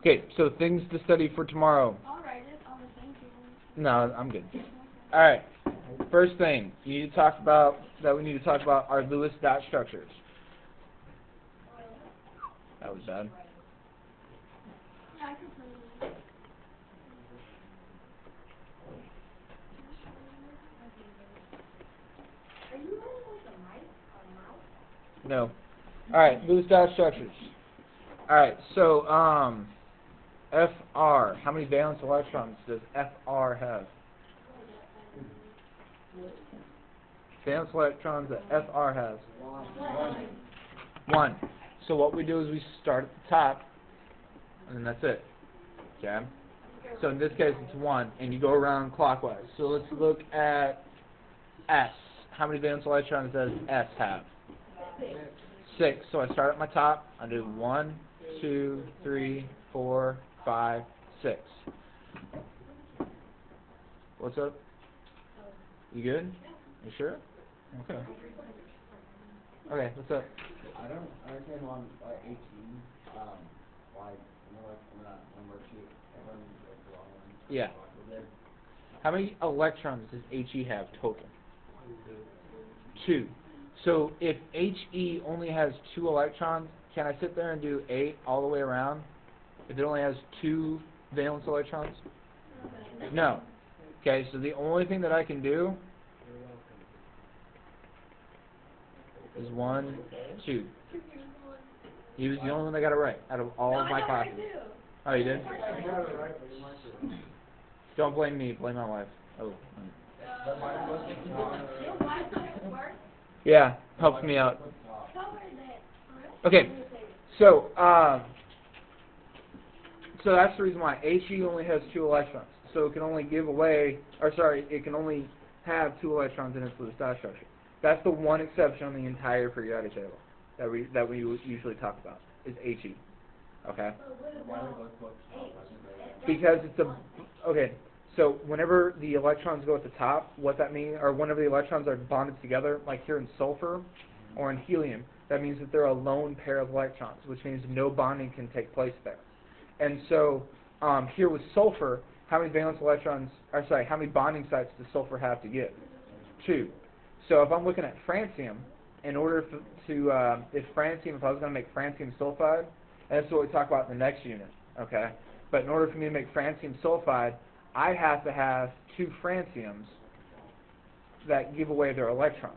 Okay, so things to study for tomorrow. I'll write it on the thing. No, I'm good. All right. First thing you need to talk about we need to talk about are Lewis dot structures. That was bad. Yeah, I can play it. Are you running with a mic or mouse? No. All right, Lewis dot structures. All right, so Fr. How many valence electrons does Fr have? Valence electrons that Fr has. One. So what we do is we start at the top, and then that's it. Okay. So in this case, it's 1, and you go around clockwise. So let's look at S. How many valence electrons does S have? 6. So I start at my top. I do 1, 2, 3, 4, 5, 6. What's up? You good? You sure? Okay. Okay, what's up? I don't understand on HE, why when worksheet everyone goes the wrong one. Yeah. How many electrons does He have total? 2. So if He only has 2 electrons, can I sit there and do 8 all the way around if it only has 2 valence electrons? No. Okay, so the only thing that I can do is 1, 2. He was the only one that got it right out of all of my classes. Oh, you did? Don't blame me, blame my wife. Oh. Yeah, helps me out. Okay, so so that's the reason why He only has 2 electrons. So it can only give away, or sorry, it can only have 2 electrons in its Lewis dot structure. That's the one exception on the entire periodic table that we usually talk about is He. Okay. Because it's okay. So whenever the electrons go at the top, what that means, or whenever the electrons are bonded together, like here in sulfur or in helium, that means that they're a lone pair of electrons, which means no bonding can take place there. And so here with sulfur, how many valence electrons, or sorry, how many bonding sites does sulfur have to give? 2. So if I'm looking at francium, in order if I was going to make francium sulfide, and that's what we talk about in the next unit, okay? But in order for me to make francium sulfide, I have to have 2 franciums that give away their electrons.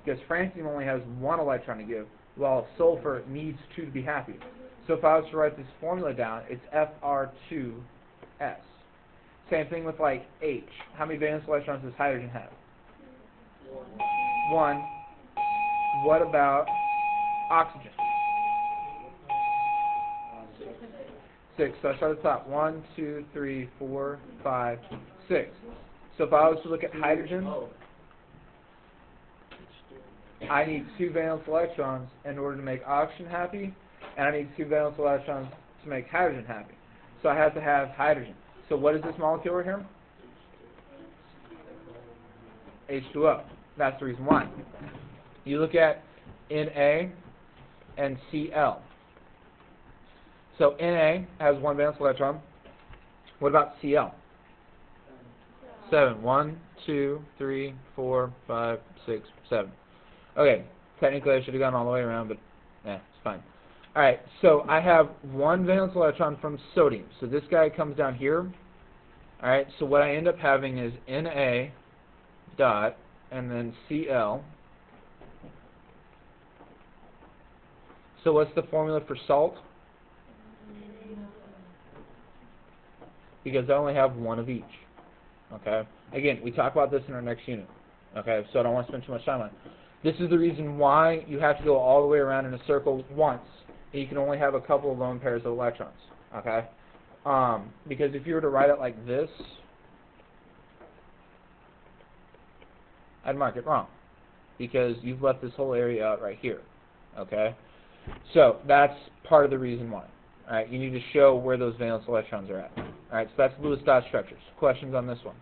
Because francium only has 1 electron to give, while sulfur needs 2 to be happy. So if I was to write this formula down, it's Fr2s. Same thing with like H. How many valence electrons does hydrogen have? 1. What about oxygen? 6. So I start at the top. 1, 2, 3, 4, 5, 6. So if I was to look at hydrogen, I need 2 valence electrons in order to make oxygen happy, and I need 2 valence electrons to make hydrogen happy. So I have to have hydrogen. So what is this molecule right here? H2O. That's the reason why. You look at Na and Cl. So Na has 1 valence electron. What about Cl? 7. 1, 2, 3, 4, 5, 6, 7. Okay, technically I should have gone all the way around, but it's fine. Alright, so I have 1 valence electron from sodium. So this guy comes down here. Alright, so what I end up having is Na dot and then Cl. So what's the formula for salt? Because I only have 1 of each. Okay? Again, we talk about this in our next unit. Okay, so I don't want to spend too much time on it. This is the reason why you have to go all the way around in a circle once, and you can only have a couple of lone pairs of electrons. Okay? Because if you were to write it like this, I'd mark it wrong. Because you've left this whole area out right here. Okay? So that's part of the reason why. Alright, you need to show where those valence electrons are at. Alright, so that's Lewis dot structures. Questions on this one?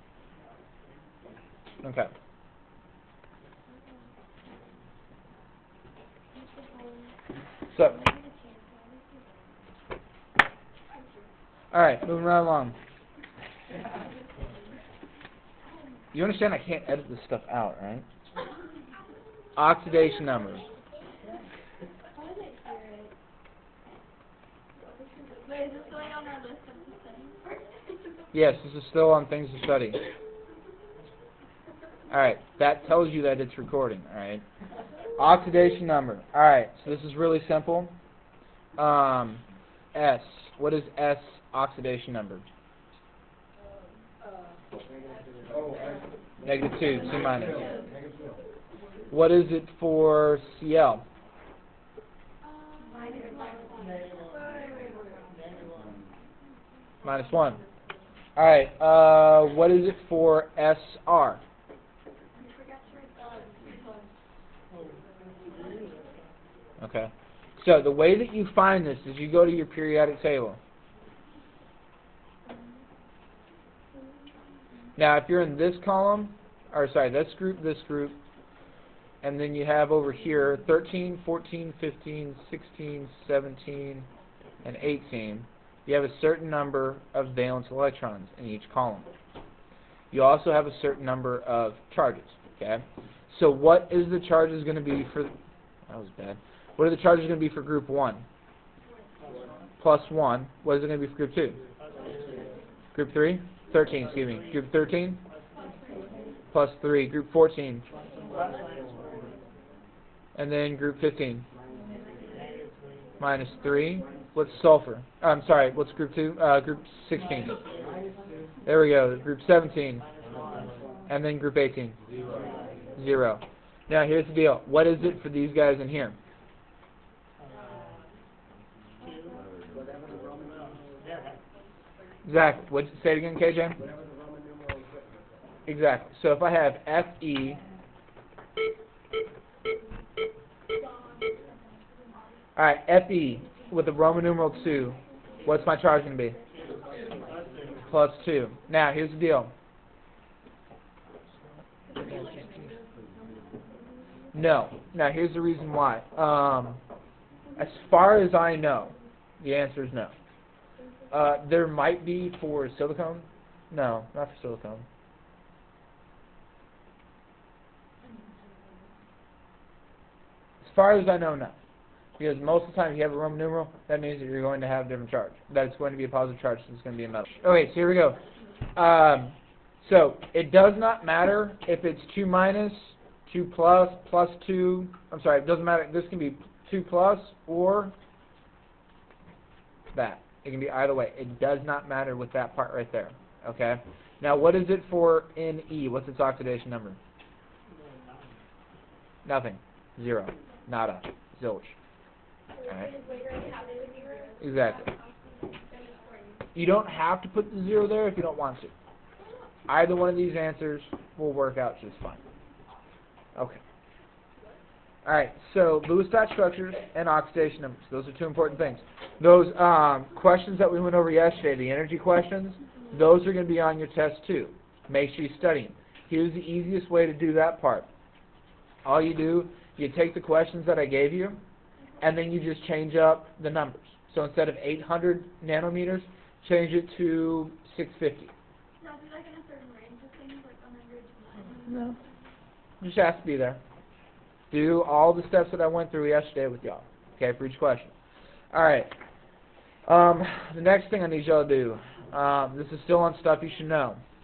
Okay. So Alright, moving right along. You understand I can't edit this stuff out, right? Oxidation numbers. Wait, is this going on our list of the studies? Yes, this is still on things to study. Alright, that tells you that it's recording, alright? Oxidation number. Alright, so this is really simple. S. What is S oxidation number? -2, C minus. What is it for Cl? -1. Alright, what is it for Sr? Okay. So the way that you find this is you go to your periodic table. Now if you're in this column, or sorry, this group, and then you have over here 13, 14, 15, 16, 17, and 18, you have a certain number of valence electrons in each column. You also have a certain number of charges, okay? So what is the charges going to be for, that was bad. What are the charges going to be for group 1? +1. What is it going to be for group 2? Group 3? 13, excuse me. Group 13? +3. Group 14? And then group 15? -3. What's sulfur? I'm sorry, what's group 2? Group 16. There we go. Group 17. And then group 18? 0. Now here's the deal. What is it for these guys in here? Exactly. What did you say it again, KJ? Exactly. So if I have Fe, alright, Fe with the Roman numeral 2, what's my charge going to be? +2. Now, here's the deal. No. Now, here's the reason why. As far as I know, the answer is no. There might be for silicone. No, not for silicone. As far as I know, no. Because most of the time if you have a Roman numeral, that means that you're going to have a different charge. That it's going to be a positive charge, so it's going to be a metal. Okay, so here we go. So it does not matter if it's 2 minus, 2 plus, +2. I'm sorry, it doesn't matter. This can be 2 plus or that. It can be either way. It does not matter with that part right there. Okay? Now, what is it for Ne? What's its oxidation number? Nothing. 0. Nada. Zilch. Alright? Exactly. You don't have to put the 0 there if you don't want to. Either one of these answers will work out just fine. Okay. Alright, so Lewis-Dot structures and oxidation numbers. Those are two important things. Those questions that we went over yesterday, the energy questions, those are going to be on your test too. Make sure you study them. Here's the easiest way to do that part. All you do, you take the questions that I gave you, and then you just change up the numbers. So instead of 800 nanometers, change it to 650. Now, do like in a certain range of things, like 100 to 900? No. Just has to be there. Do all the steps that I went through yesterday with y'all, okay, for each question. Alright. The next thing I need y'all to do, this is still on stuff you should know.